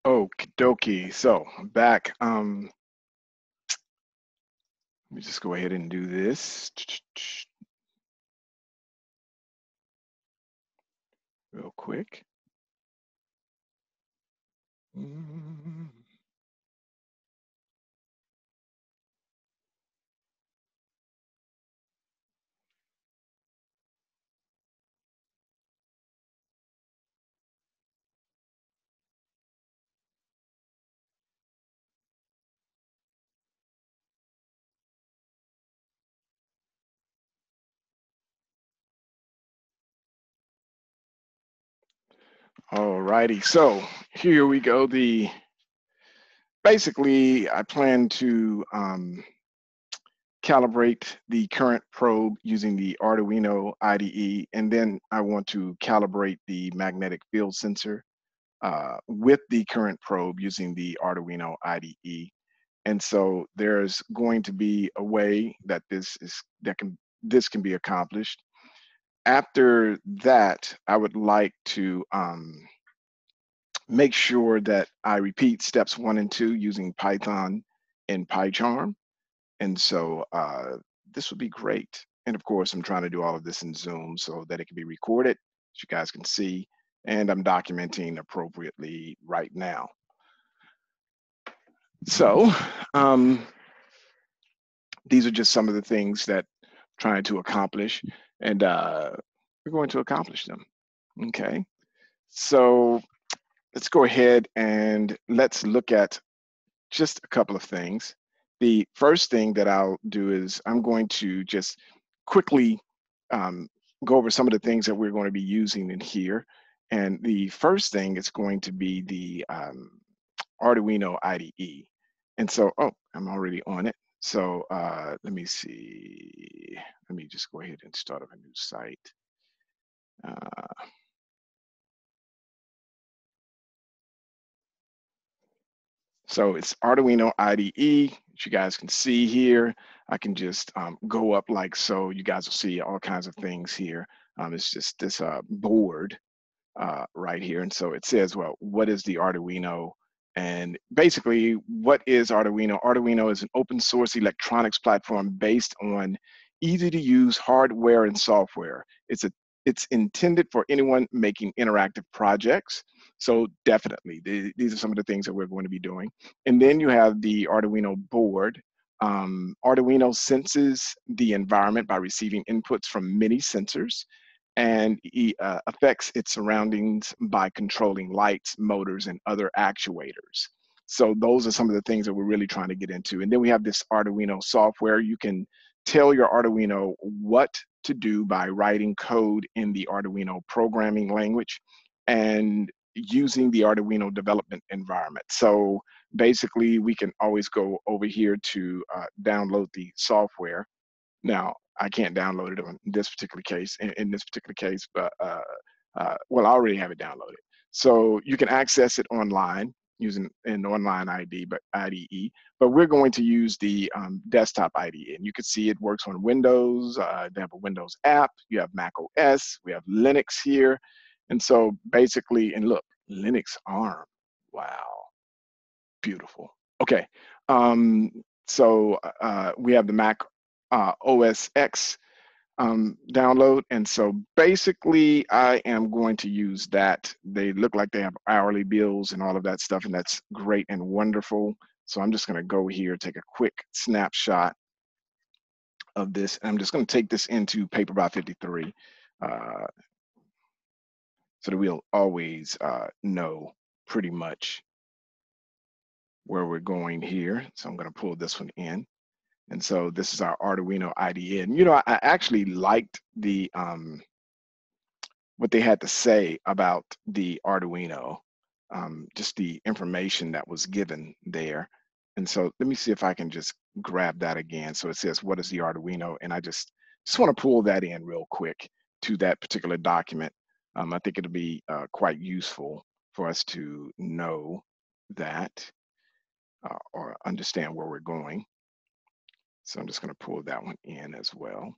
Okie dokie. So I'm back. Let me just go ahead and do this real quick. Mm. All righty. So here we go. Basically I plan to calibrate the current probe using the Arduino IDE, and then I want to calibrate the magnetic field sensor with the current probe using the Arduino IDE. And so there's going to be a way that this can be accomplished. After that, I would like to make sure that I repeat steps 1 and 2 using Python and PyCharm. And so this would be great. And of course, I'm trying to do all of this in Zoom so that it can be recorded, so you guys can see, and I'm documenting appropriately right now. So these are just some of the things that I'm trying to accomplish, and we're going to accomplish them. Okay, so let's go ahead and let's look at just a couple of things. The first thing that I'll do is I'm going to just quickly um, go over some of the things that we're going to be using in here. And the first thing is going to be the Arduino IDE. And so, oh, I'm already on it. So let me see. Let me just go ahead and start up a new site. So it's Arduino IDE, as you guys can see here. I can just go up like so. You guys will see all kinds of things here. It's just this board right here. And so it says, well, what is the Arduino? And basically, what is Arduino? Arduino is an open source electronics platform based on easy to use hardware and software. It's intended for anyone making interactive projects. So definitely, these are some of the things that we're going to be doing. And then you have the Arduino board. Arduino senses the environment by receiving inputs from many sensors, and affects its surroundings by controlling lights, motors, and other actuators. So those are some of the things that we're really trying to get into. And then we have this Arduino software. You can tell your Arduino what to do by writing code in the Arduino programming language and using the Arduino development environment. So basically, we can always go over here to download the software. Now, I can't download it in this particular case, in this particular case, but well, I already have it downloaded. So you can access it online using an online IDE, but we're going to use the desktop IDE. And you can see it works on Windows. They have a Windows app. You have Mac OS. We have Linux here. And so basically, and look, Linux ARM. Wow, beautiful. Okay, so we have the Mac OS X download. And so basically, I am going to use that. They look like they have hourly bills and all of that stuff, and that's great and wonderful. So I'm just going to go here, take a quick snapshot of this, and I'm just going to take this into Paper by 53 so that we'll always know pretty much where we're going here. So I'm going to pull this one in. And so this is our Arduino IDE. And I actually liked the what they had to say about the Arduino, just the information that was given there. And so let me see if I can just grab that again. So it says, what is the Arduino? And I just want to pull that in real quick to that particular document. I think it'll be quite useful for us to know that or understand where we're going. So I'm just going to pull that one in as well.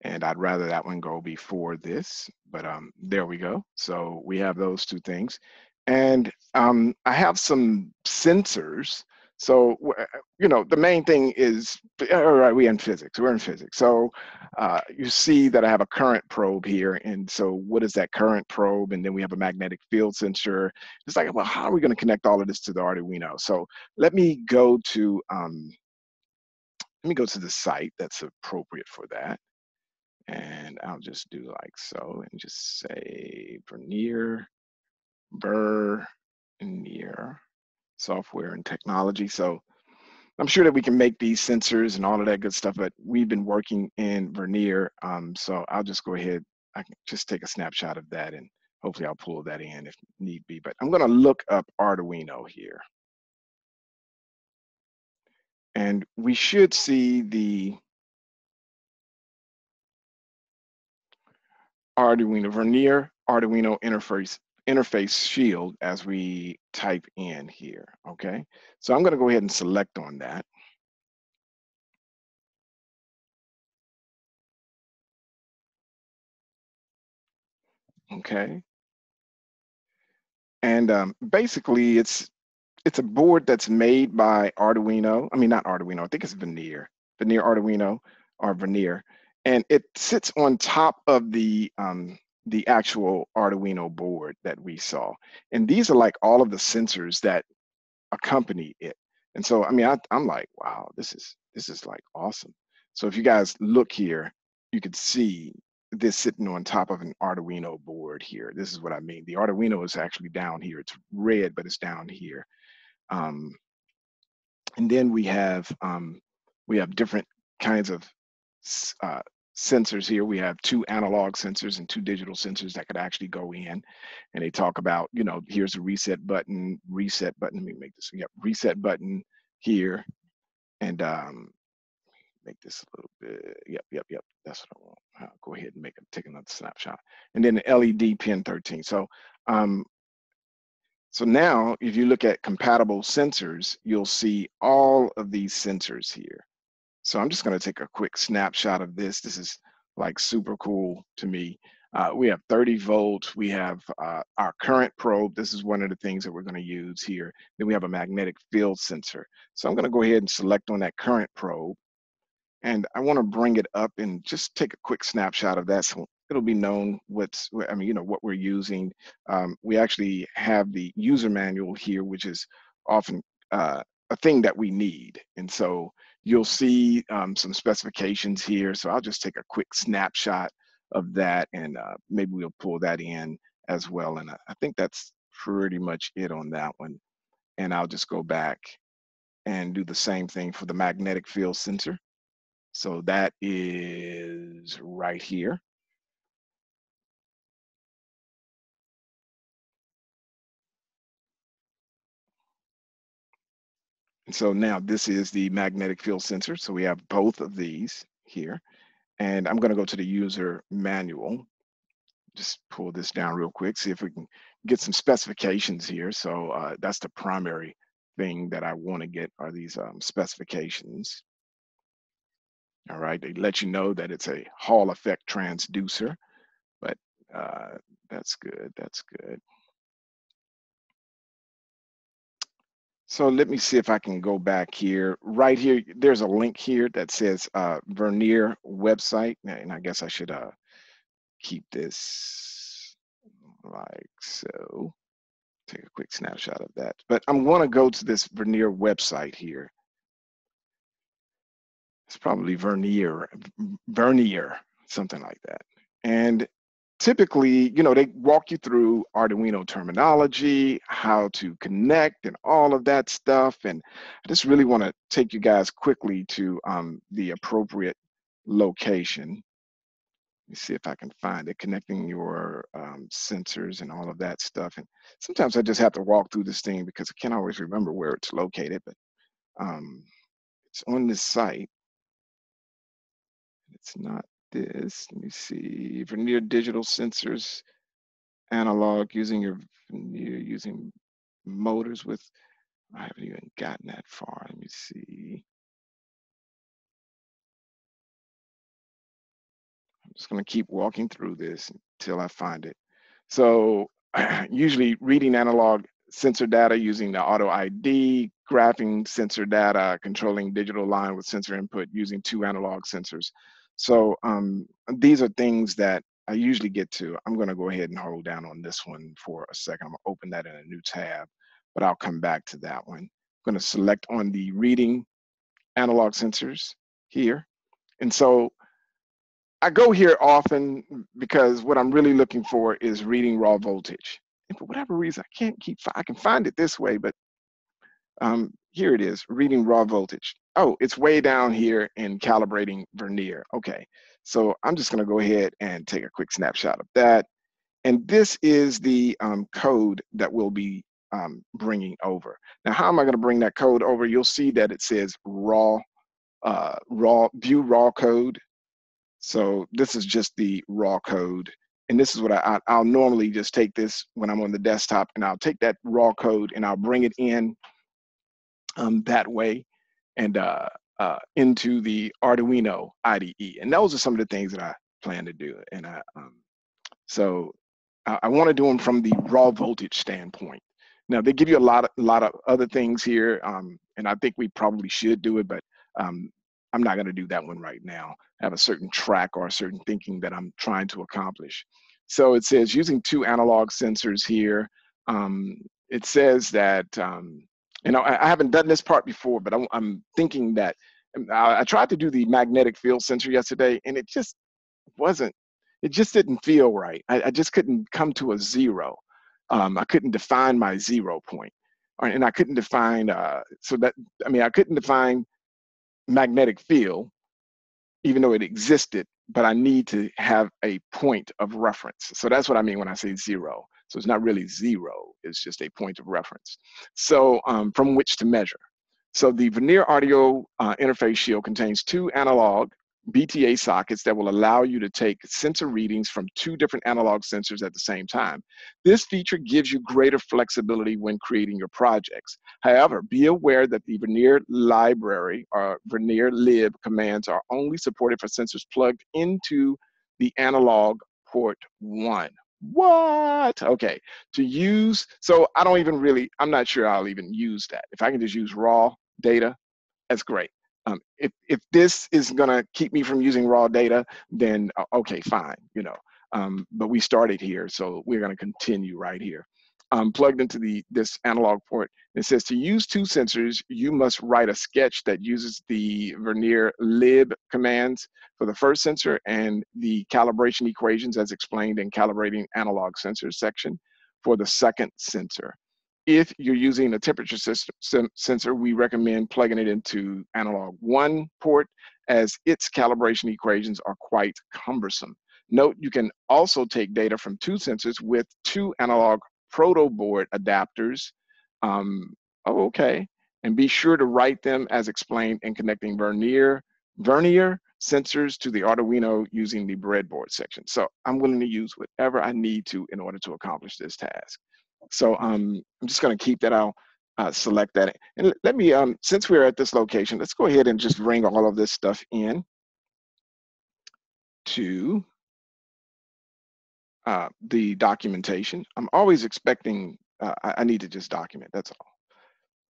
And I'd rather that one go before this, but there we go. So we have those two things. And I have some sensors. So, the main thing is, all right, we're in physics. We're in physics. So, you see that I have a current probe here. And so, what is that current probe? And then we have a magnetic field sensor. It's like, well, how are we going to connect all of this to the Arduino? So, let me go to the site that's appropriate for that. And I'll just do like so, and just say Vernier software and technology. So I'm sure that we can make these sensors and all of that good stuff, but we've been working in Vernier. So I'll just go ahead. I can just take a snapshot of that, and hopefully I'll pull that in if need be. But I'm going to look up Arduino here, and we should see the Vernier Arduino interface shield as we type in here. Okay, so I'm going to go ahead and select on that. Okay, and basically it's a board that's made by Arduino. I mean, not Arduino. I think it's Vernier Arduino or Vernier, and it sits on top of the actual Arduino board that we saw. And these are like all of the sensors that accompany it. And so, I mean, I'm like, wow, this is like awesome. So if you guys look here, you can see this sitting on top of an Arduino board here. This is what I mean. The Arduino is actually down here. It's red, but it's down here. Um, and then we have different kinds of uh, sensors here. We have two analog sensors and two digital sensors that could actually go in, and they talk about, here's a reset button. Let me make this. Yep, reset button here, and make this a little bit. Yep. That's what I want. Go ahead and take another snapshot, and then the LED pin 13. Um, so now, if you look at compatible sensors, you'll see all of these sensors here. So I'm just going to take a quick snapshot of this. This is like super cool to me. We have 30 volts. We have our current probe. This is one of the things that we're going to use here. Then we have a magnetic field sensor. So I'm going to go ahead and select on that current probe. And I want to bring it up and just take a quick snapshot of that, so it'll be known what we're using. We actually have the user manual here, which is often a thing that we need. And so you'll see some specifications here. So I'll just take a quick snapshot of that, and maybe we'll pull that in as well. And I think that's pretty much it on that one. And I'll just go back and do the same thing for the magnetic field sensor. So that is right here. And so now this is the magnetic field sensor. So we have both of these here. And I'm going to go to the user manual. Just pull this down real quick, see if we can get some specifications here. So that's the primary thing that I want to get, are these specifications. All right, they let you know that it's a Hall effect transducer, but uh, that's good. That's good. So let me see if I can go back here. Right here, there's a link here that says Vernier website, and I guess I should keep this like so. Take a quick snapshot of that. But I'm going to go to this Vernier website here. It's probably Vernier, something like that. And typically, they walk you through Arduino terminology, how to connect, and all of that stuff. And I just really want to take you guys quickly to the appropriate location. Let me see if I can find it, connecting your sensors and all of that stuff. And sometimes I just have to walk through this thing because I can't always remember where it's located, but um, it's on this site. It's not this. Let me see. Vernier digital sensors, analog, using motors with. I haven't even gotten that far. Let me see. I'm just going to keep walking through this until I find it. So usually reading analog sensor data using the auto ID, graphing sensor data, controlling digital line with sensor input using 2 analog sensors. So these are things that I usually get to. I'm going to go ahead and hold down on this one for a second. I'm going to open that in a new tab, but I'll come back to that one. I'm going to select on the reading analog sensors here. And so I go here often because what I'm really looking for is reading raw voltage. And for whatever reason, I can find it this way, but here it is, reading raw voltage. Oh, it's way down here in calibrating Vernier. Okay, so I'm just gonna go ahead and take a quick snapshot of that. And this is the code that we'll be bringing over. Now, how am I gonna bring that code over? You'll see that it says view raw code. So this is just the raw code. And this is what I'll normally just take this when I'm on the desktop, and I'll take that raw code and I'll bring it in that way and into the Arduino IDE. And those are some of the things that I plan to do. And so I want to do them from the raw voltage standpoint. Now they give you a lot of other things here, and I think we probably should do it, but I'm not going to do that one right now. I have a certain track or a certain thinking that I'm trying to accomplish. So it says using 2 analog sensors here. It says that, you know, I haven't done this part before, but I'm thinking that I tried to do the magnetic field sensor yesterday, and it just wasn't, it just didn't feel right. I just couldn't come to a 0. I couldn't define my 0 point. And I couldn't define, I couldn't define magnetic field, even though it existed, but I need to have a point of reference. So that's what I mean when I say 0. So it's not really 0, it's just a point of reference. So from which to measure. So the Vernier audio interface shield contains 2 analog BTA sockets that will allow you to take sensor readings from 2 different analog sensors at the same time. This feature gives you greater flexibility when creating your projects. However, be aware that the Vernier library or Vernier lib commands are only supported for sensors plugged into the analog port 1. What? Okay, to use, so I'm not sure I'll even use that. If I can just use raw data, that's great. If this is gonna keep me from using raw data, then okay, fine, you know. But we started here, so we're gonna continue right here. Plugged into this analog port. It says to use 2 sensors, you must write a sketch that uses the Vernier lib commands for the first sensor and the calibration equations as explained in calibrating analog sensors section for the second sensor. If you're using a temperature sensor, we recommend plugging it into analog 1 port as its calibration equations are quite cumbersome. Note you can also take data from 2 sensors with 2 analog proto board adapters. Okay. And be sure to write them as explained in connecting Vernier sensors to the Arduino using the breadboard section. So I'm willing to use whatever I need to in order to accomplish this task. So I'm just going to keep that. I'll select that. And let me, since we're at this location, let's go ahead and just bring all of this stuff in to the documentation. I'm always expecting, I need to just document, that's all.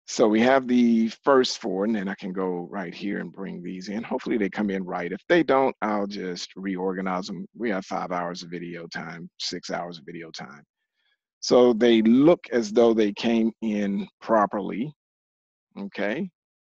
So we have the first 4, and then I can go right here and bring these in. Hopefully they come in right. If they don't, I'll just reorganize them. We have 5 hours of video time, 6 hours of video time. So they look as though they came in properly, okay?